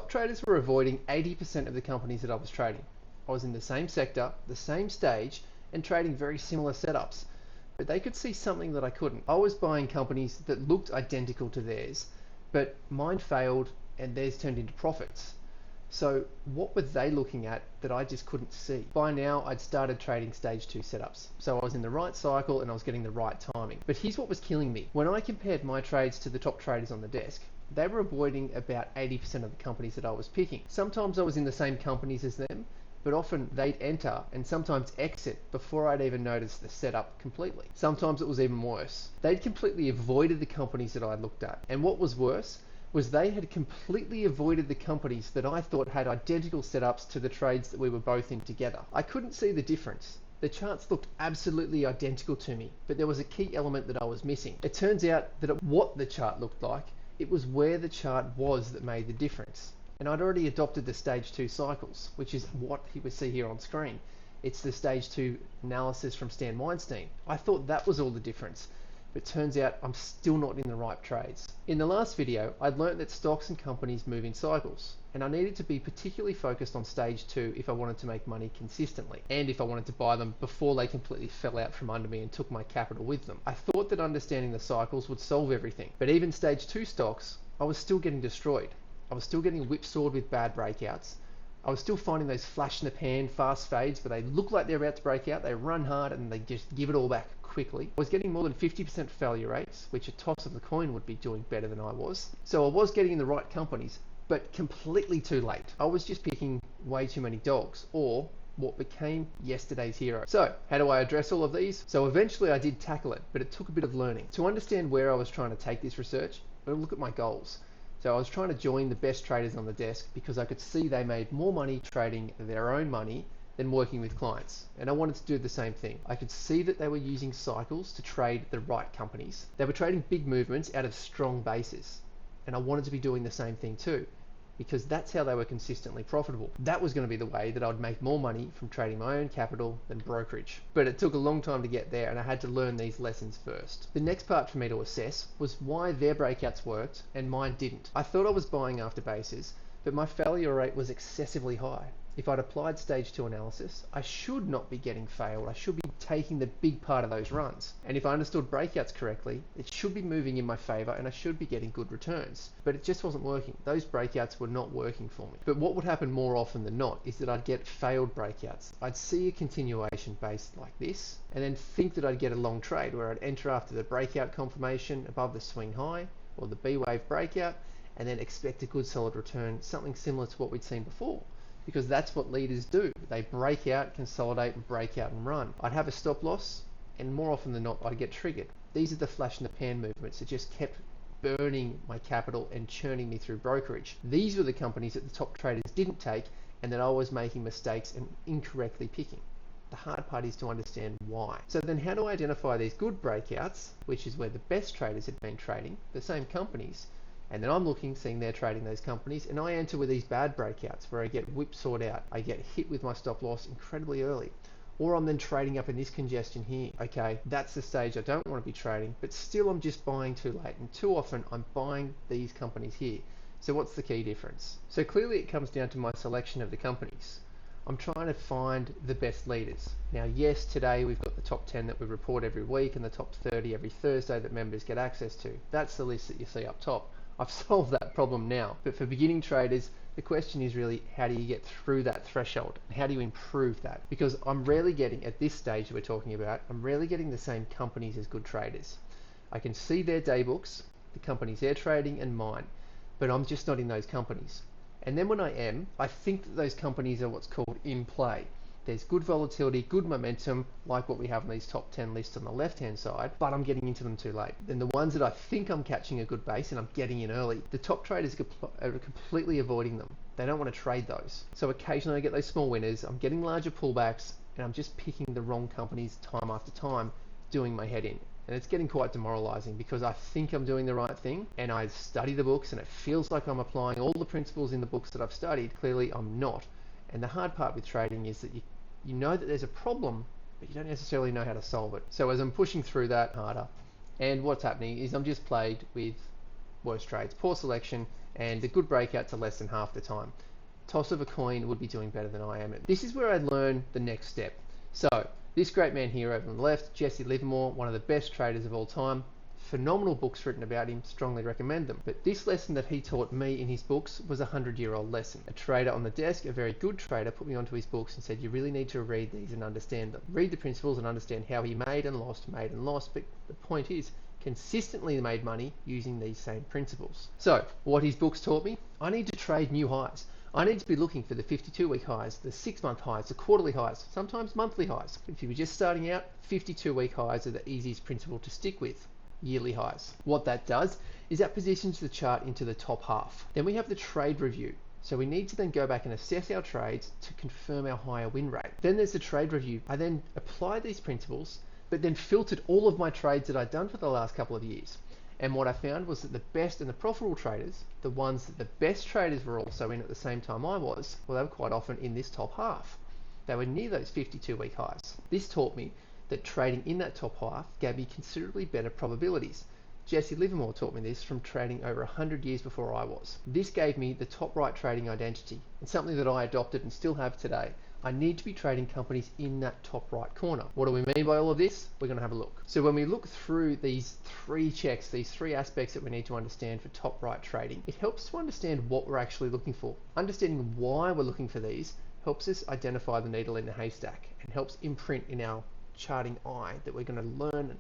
top traders were avoiding 80% of the companies that I was trading. I was in the same sector, the same stage, and trading very similar setups. But they could see something that I couldn't. I was buying companies that looked identical to theirs, but mine failed and theirs turned into profits. So what were they looking at that I just couldn't see? By now, I'd started trading stage 2 setups. So I was in the right cycle and I was getting the right timing. But here's what was killing me. When I compared my trades to the top traders on the desk, they were avoiding about 80% of the companies that I was picking. Sometimes I was in the same companies as them, but often they'd enter and sometimes exit before I'd even noticed the setup completely. Sometimes it was even worse. They'd completely avoided the companies that I looked at. And what was worse was they had completely avoided the companies that I thought had identical setups to the trades that we were both in together. I couldn't see the difference. The charts looked absolutely identical to me, but there was a key element that I was missing. It turns out that what the chart looked like, it was where the chart was that made the difference. And I'd already adopted the stage 2 cycles, which is what we see here on screen. It's the stage 2 analysis from Stan Weinstein. I thought that was all the difference, but turns out I'm still not in the right trades. In the last video, I'd learned that stocks and companies move in cycles, and I needed to be particularly focused on stage 2 if I wanted to make money consistently, and if I wanted to buy them before they completely fell out from under me and took my capital with them. I thought that understanding the cycles would solve everything, but even stage 2 stocks, I was still getting destroyed. I was still getting whipsawed with bad breakouts. I was still finding those flash in the pan fast fades where they look like they're about to break out, they run hard and they just give it all back quickly. I was getting more than 50% failure rates, which a toss of the coin would be doing better than I was. So I was getting in the right companies, but completely too late. I was just picking way too many dogs, or what became yesterday's hero. So how do I address all of these? So eventually I did tackle it, but it took a bit of learning. To understand where I was trying to take this research, I look at my goals. So I was trying to join the best traders on the desk because I could see they made more money trading their own money than working with clients. And I wanted to do the same thing. I could see that they were using cycles to trade the right companies. They were trading big movements out of strong bases. And I wanted to be doing the same thing too, because that's how they were consistently profitable. That was going to be the way that I'd make more money from trading my own capital than brokerage. But it took a long time to get there, and I had to learn these lessons first. The next part for me to assess was why their breakouts worked and mine didn't. I thought I was buying after bases, but my failure rate was excessively high. If I'd applied stage 2 analysis, I should not be getting failed. I should be taking the big part of those runs. And if I understood breakouts correctly, it should be moving in my favor and I should be getting good returns. But it just wasn't working. Those breakouts were not working for me. But what would happen more often than not is that I'd get failed breakouts. I'd see a continuation based like this, and then think that I'd get a long trade where I'd enter after the breakout confirmation above the swing high or the B wave breakout, and then expect a good solid return, something similar to what we'd seen before. Because that's what leaders do. They break out, consolidate, and break out and run. I'd have a stop loss, and more often than not, I'd get triggered. These are the flash in the pan movements that just kept burning my capital and churning me through brokerage. These were the companies that the top traders didn't take and that I was making mistakes and incorrectly picking. The hard part is to understand why. So then how do I identify these good breakouts, which is where the best traders had been trading, the same companies, and then I'm looking, seeing they're trading those companies, and I enter with these bad breakouts where I get whipsawed out. I get hit with my stop loss incredibly early. Or I'm then trading up in this congestion here. Okay, that's the stage I don't want to be trading, but still I'm just buying too late. And too often I'm buying these companies here. So what's the key difference? So clearly it comes down to my selection of the companies. I'm trying to find the best leaders. Now, yes, today we've got the top 10 that we report every week and the top 30 every Thursday that members get access to. That's the list that you see up top. I've solved that problem now. But for beginning traders, the question is really, how do you get through that threshold? How do you improve that? Because I'm rarely getting, at this stage that we're talking about, I'm rarely getting the same companies as good traders. I can see their day books, the companies they're trading and mine, but I'm just not in those companies. And then when I am, I think that those companies are what's called in play. There's good volatility, good momentum, like what we have on these top 10 lists on the left-hand side, but I'm getting into them too late. Then the ones that I think I'm catching a good base and I'm getting in early, the top traders are completely avoiding them. They don't want to trade those. So occasionally I get those small winners, I'm getting larger pullbacks, and I'm just picking the wrong companies time after time, doing my head in. And it's getting quite demoralizing because I think I'm doing the right thing and I study the books and it feels like I'm applying all the principles in the books that I've studied. Clearly I'm not. And the hard part with trading is that you know that there's a problem, but you don't necessarily know how to solve it. So as I'm pushing through that harder, and what's happening is I'm just plagued with worse trades, poor selection, and the good breakouts are less than half the time. Toss of a coin would be doing better than I am. This is where I learn the next step. So this great man here over on the left, Jesse Livermore, one of the best traders of all time, phenomenal books written about him, strongly recommend them. But this lesson that he taught me in his books was a 100-year-old lesson. A trader on the desk, a very good trader, put me onto his books and said, you really need to read these and understand them. Read the principles and understand how he made and lost. But the point is, consistently made money using these same principles. So what his books taught me, I need to trade new highs. I need to be looking for the 52-week highs, the 6-month highs, the quarterly highs, sometimes monthly highs. If you were just starting out, 52-week highs are the easiest principle to stick with. Yearly highs. What that does is that positions the chart into the top half. Then we have the trade review. So we need to then go back and assess our trades to confirm our higher win rate. Then there's the trade review. I then applied these principles, but then filtered all of my trades that I'd done for the last couple of years. And what I found was that the best and the profitable traders, the ones that the best traders were also in at the same time I was, well, they were quite often in this top half. They were near those 52-week highs. This taught me that trading in that top half gave me considerably better probabilities. Jesse Livermore taught me this from trading over 100 years before I was. This gave me the top right trading identity, and something that I adopted and still have today. I need to be trading companies in that top right corner. What do we mean by all of this? We're going to have a look. So when we look through these three checks, these three aspects that we need to understand for top right trading, it helps to understand what we're actually looking for. Understanding why we're looking for these helps us identify the needle in the haystack and helps imprint in our charting eye that we're going to learn and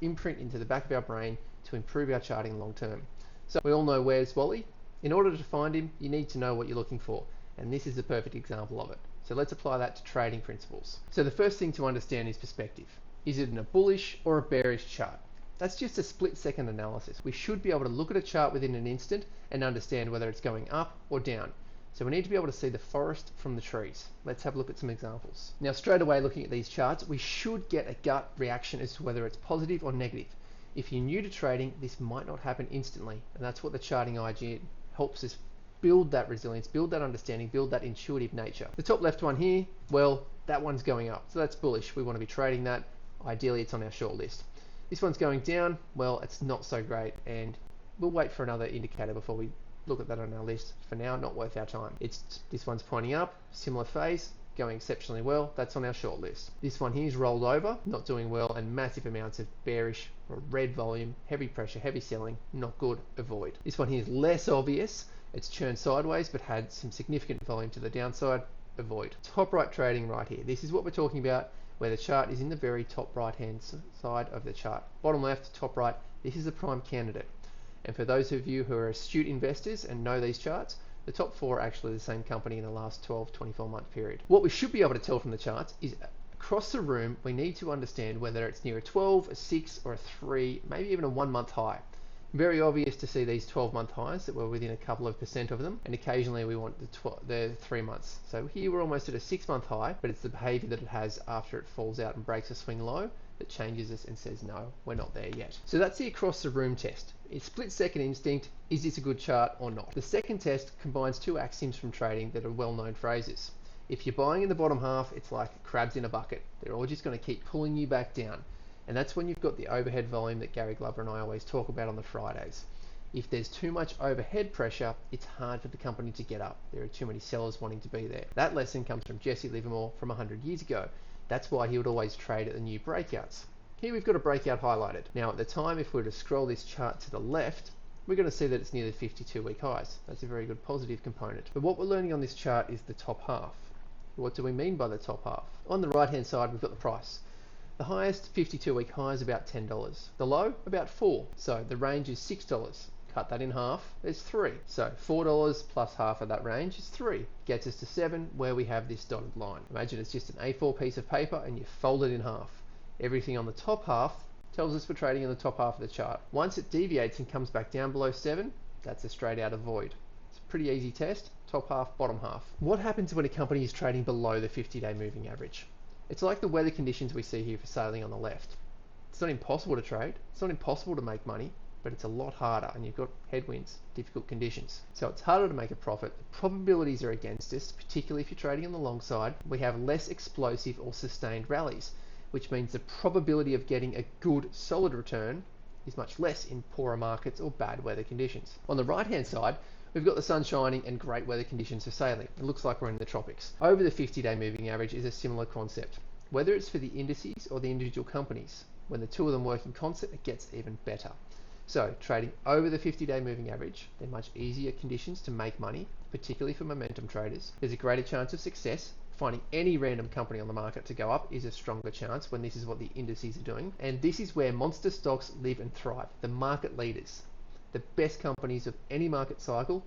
imprint into the back of our brain to improve our charting long term. So we all know where's Wally. In order to find him, you need to know what you're looking for, and this is a perfect example of it. So let's apply that to trading principles. So the first thing to understand is perspective. Is it in a bullish or a bearish chart? That's just a split-second analysis. We should be able to look at a chart within an instant and understand whether it's going up or down. So we need to be able to see the forest from the trees. Let's have a look at some examples. Now, straight away looking at these charts, we should get a gut reaction as to whether it's positive or negative. If you're new to trading, this might not happen instantly, and that's what the charting IG helps us build that resilience, build that understanding, build that intuitive nature. The top left one here, well, that one's going up, so that's bullish. We want to be trading that. Ideally, it's on our short list. This one's going down, well, it's not so great, and we'll wait for another indicator before we look at that on our list. For now, not worth our time. This one's pointing up, similar phase, going exceptionally well. That's on our short list. This one here is rolled over, not doing well, and massive amounts of bearish or red volume, heavy pressure, heavy selling, not good, avoid. This one here is less obvious. It's churned sideways, but had some significant volume to the downside, avoid. Top right trading right here. This is what we're talking about, where the chart is in the very top right hand side of the chart. Bottom left, top right, this is a prime candidate. And for those of you who are astute investors and know these charts, the top four are actually the same company in the last 12-24 month period. What we should be able to tell from the charts is across the room, we need to understand whether it's near a 12, a 6, or a 3, maybe even a 1 month high. Very obvious to see these 12-month highs that we're within a couple of % of them, and occasionally we want the 3 months. So here we're almost at a 6-month high, but it's the behavior that it has after it falls out and breaks a swing low that changes us and says, no, we're not there yet. So that's the across the room test. It's split-second instinct. Is this a good chart or not? The second test combines two axioms from trading that are well-known phrases. If you're buying in the bottom half, it's like crabs in a bucket. They're all just going to keep pulling you back down. And that's when you've got the overhead volume that Gary Glover and I always talk about on the Fridays. If there's too much overhead pressure, it's hard for the company to get up. There are too many sellers wanting to be there. That lesson comes from Jesse Livermore from 100 years ago. That's why he would always trade at the new breakouts. Here we've got a breakout highlighted. Now at the time, if we were to scroll this chart to the left, we're going to see that it's near the 52-week highs. That's a very good positive component. But what we're learning on this chart is the top half. What do we mean by the top half? On the right-hand side, we've got the price. The highest 52-week high is about $10. The low, about $4. So the range is $6. Cut that in half, there's 3. So $4 plus half of that range is 3. Gets us to 7, where we have this dotted line. Imagine it's just an A4 piece of paper and you fold it in half. Everything on the top half tells us we're trading in the top half of the chart. Once it deviates and comes back down below 7, that's a straight out avoid. It's a pretty easy test. Top half, bottom half. What happens when a company is trading below the 50-day moving average? It's like the weather conditions we see here for sailing on the left. It's not impossible to trade. It's not impossible to make money, but it's a lot harder, and you've got headwinds, difficult conditions. So it's harder to make a profit. The probabilities are against us, particularly if you're trading on the long side. We have less explosive or sustained rallies, which means the probability of getting a good, solid return is much less in poorer markets or bad weather conditions. On the right-hand side, We've got the sun shining and great weather conditions for sailing. It looks like we're in the tropics. Over the 50-day moving average is a similar concept. Whether it's for the indices or the individual companies, when the two of them work in concert, it gets even better. So trading over the 50-day moving average, they're much easier conditions to make money, particularly for momentum traders. There's a greater chance of success. Finding any random company on the market to go up is a stronger chance when this is what the indices are doing. And this is where monster stocks live and thrive, the market leaders. The best companies of any market cycle,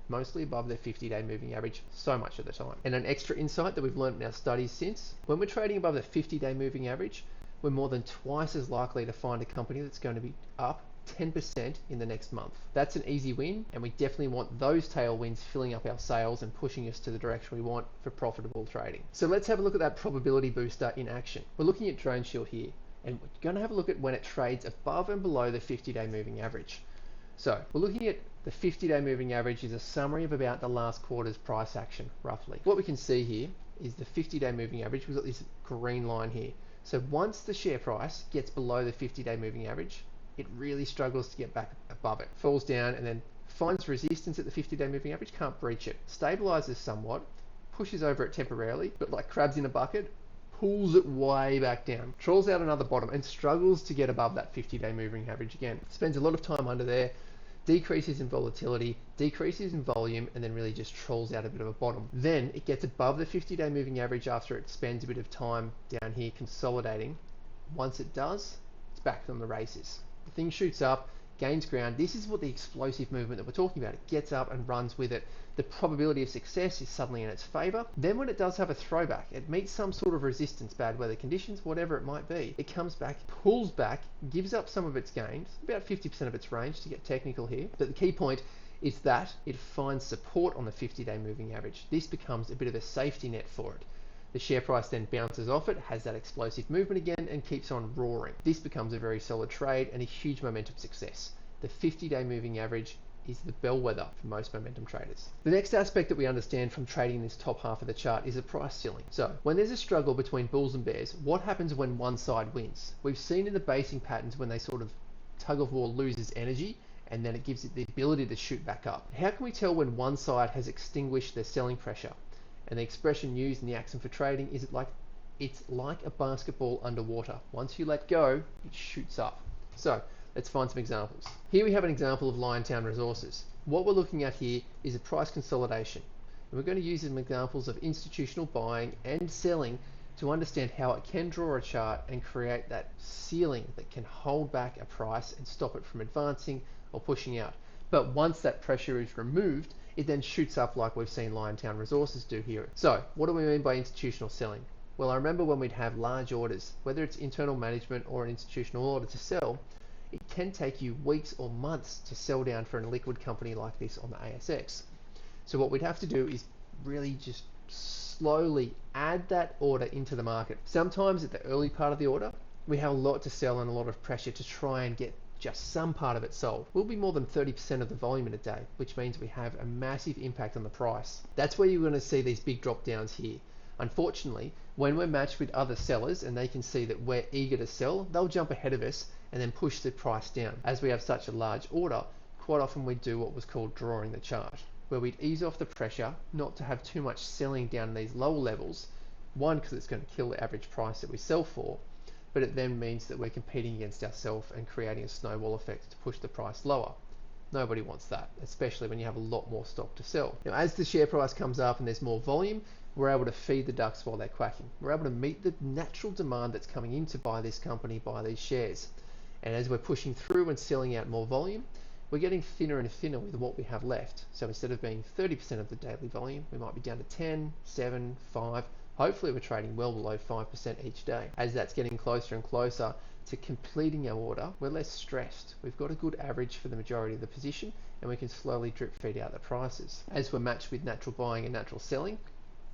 mostly above their 50-day moving average so much of the time. And an extra insight that we've learned in our studies since, when we're trading above the 50-day moving average, we're more than twice as likely to find a company that's going to be up 10% in the next month. That's an easy win, and we definitely want those tailwinds filling up our sails and pushing us to the direction we want for profitable trading. So let's have a look at that probability booster in action. We're looking at Drone Shield here, and we're going to have a look at when it trades above and below the 50-day moving average. So we're looking at the 50-day moving average is a summary of about the last quarter's price action, roughly. What we can see here is the 50-day moving average. We've got this green line here. So once the share price gets below the 50-day moving average, it really struggles to get back above it. Falls down and then finds resistance at the 50-day moving average, can't breach it. Stabilizes somewhat, pushes over it temporarily, but like crabs in a bucket, pulls it way back down, trawls out another bottom and struggles to get above that 50-day moving average again. Spends a lot of time under there, decreases in volatility, decreases in volume, and then really just trawls out a bit of a bottom. Then it gets above the 50-day moving average after it spends a bit of time down here consolidating. Once it does, it's back on the races. The thing shoots up, gains ground. This is what the explosive movement that we're talking about. It gets up and runs with it. The probability of success is suddenly in its favor. Then when it does have a throwback, it meets some sort of resistance, bad weather conditions, whatever it might be. It comes back, pulls back, gives up some of its gains, about 50% of its range to get technical here. But the key point is that it finds support on the 50-day moving average. This becomes a bit of a safety net for it. The share price then bounces off it, has that explosive movement again, and keeps on roaring. This becomes a very solid trade and a huge momentum success. The 50-day moving average is the bellwether for most momentum traders. The next aspect that we understand from trading this top half of the chart is a price ceiling. So when there's a struggle between bulls and bears, what happens when one side wins? We've seen in the basing patterns when they sort of tug of war loses energy, and then it gives it the ability to shoot back up. How can we tell when one side has extinguished their selling pressure? And the expression used in the axiom for trading is it's like a basketball underwater. Once you let go, it shoots up. So let's find some examples. Here we have an example of Liontown Resources. What we're looking at here is a price consolidation. And we're going to use some examples of institutional buying and selling to understand how it can draw a chart and create that ceiling that can hold back a price and stop it from advancing or pushing out. But once that pressure is removed, it then shoots up like we've seen Liontown Resources do here. So what do we mean by institutional selling? Well, I remember when we'd have large orders, whether it's internal management or an institutional order to sell, it can take you weeks or months to sell down for a liquid company like this on the ASX. So what we'd have to do is really just slowly add that order into the market. Sometimes at the early part of the order, we have a lot to sell and a lot of pressure to try and get just some part of it sold. Will be more than 30% of the volume in a day, which means we have a massive impact on the price. That's where you're going to see these big drop downs here. Unfortunately, when we're matched with other sellers and they can see that we're eager to sell, they'll jump ahead of us and then push the price down. As we have such a large order, quite often we do what was called drawing the chart, where we'd ease off the pressure, not to have too much selling down in these lower levels. One, because it's going to kill the average price that we sell for, but it then means that we're competing against ourselves and creating a snowball effect to push the price lower. Nobody wants that, especially when you have a lot more stock to sell. Now, as the share price comes up and there's more volume, we're able to feed the ducks while they're quacking. We're able to meet the natural demand that's coming in to buy this company, buy these shares. And as we're pushing through and selling out more volume, we're getting thinner and thinner with what we have left. So instead of being 30% of the daily volume, we might be down to 10, 7, 5. Hopefully we're trading well below 5% each day. As that's getting closer and closer to completing our order, we're less stressed. We've got a good average for the majority of the position, and we can slowly drip feed out the prices. As we're matched with natural buying and natural selling,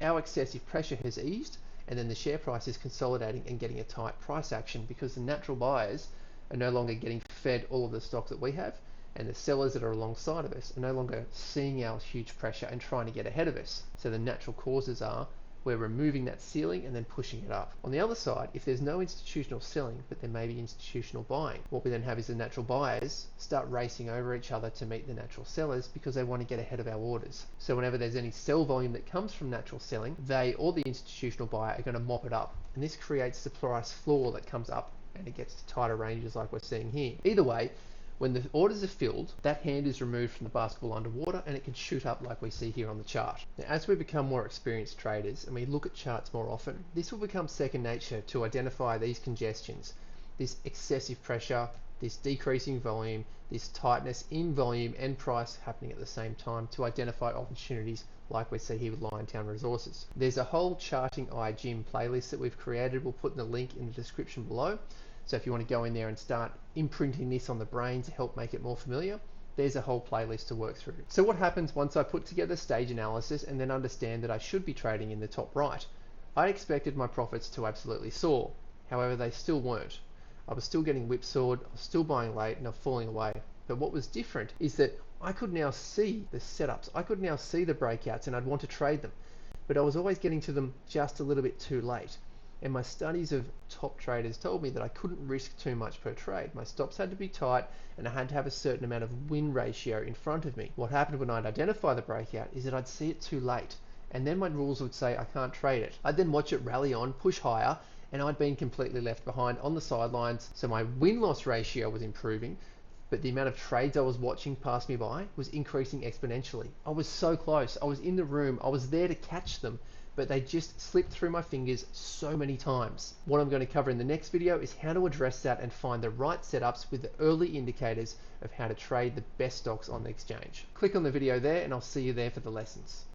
our excessive pressure has eased, and then the share price is consolidating and getting a tight price action because the natural buyers are no longer getting fed all of the stock that we have, and the sellers that are alongside of us are no longer seeing our huge pressure and trying to get ahead of us. So the natural causes are we're removing that ceiling and then pushing it up. On the other side, if there's no institutional selling, but there may be institutional buying, what we then have is the natural buyers start racing over each other to meet the natural sellers because they want to get ahead of our orders. So whenever there's any sell volume that comes from natural selling, they or the institutional buyer are going to mop it up. And this creates the price floor that comes up and it gets to tighter ranges like we're seeing here. Either way, when the orders are filled, that hand is removed from the basketball underwater and it can shoot up like we see here on the chart. Now, as we become more experienced traders and we look at charts more often, this will become second nature to identify these congestions, this excessive pressure, this decreasing volume, this tightness in volume and price happening at the same time to identify opportunities like we see here with Liontown Resources. There's a whole Charting iGym playlist that we've created. We'll put in the link in the description below. So if you want to go in there and start imprinting this on the brain to help make it more familiar, there's a whole playlist to work through. So what happens once I put together stage analysis and then understand that I should be trading in the top right? I expected my profits to absolutely soar. However, they still weren't. I was still getting whipsawed, I was still buying late and I'm falling away. But what was different is that I could now see the setups. I could now see the breakouts and I'd want to trade them. But I was always getting to them just a little bit too late. And my studies of top traders told me that I couldn't risk too much per trade. My stops had to be tight and I had to have a certain amount of win ratio in front of me. What happened when I'd identify the breakout is that I'd see it too late. And then my rules would say I can't trade it. I'd then watch it rally on, push higher, and I'd been completely left behind on the sidelines. So my win-loss ratio was improving, but the amount of trades I was watching pass me by was increasing exponentially. I was so close. I was in the room. I was there to catch them, but they just slipped through my fingers so many times. What I'm going to cover in the next video is how to address that and find the right setups with the early indicators of how to trade the best stocks on the exchange. Click on the video there and I'll see you there for the lessons.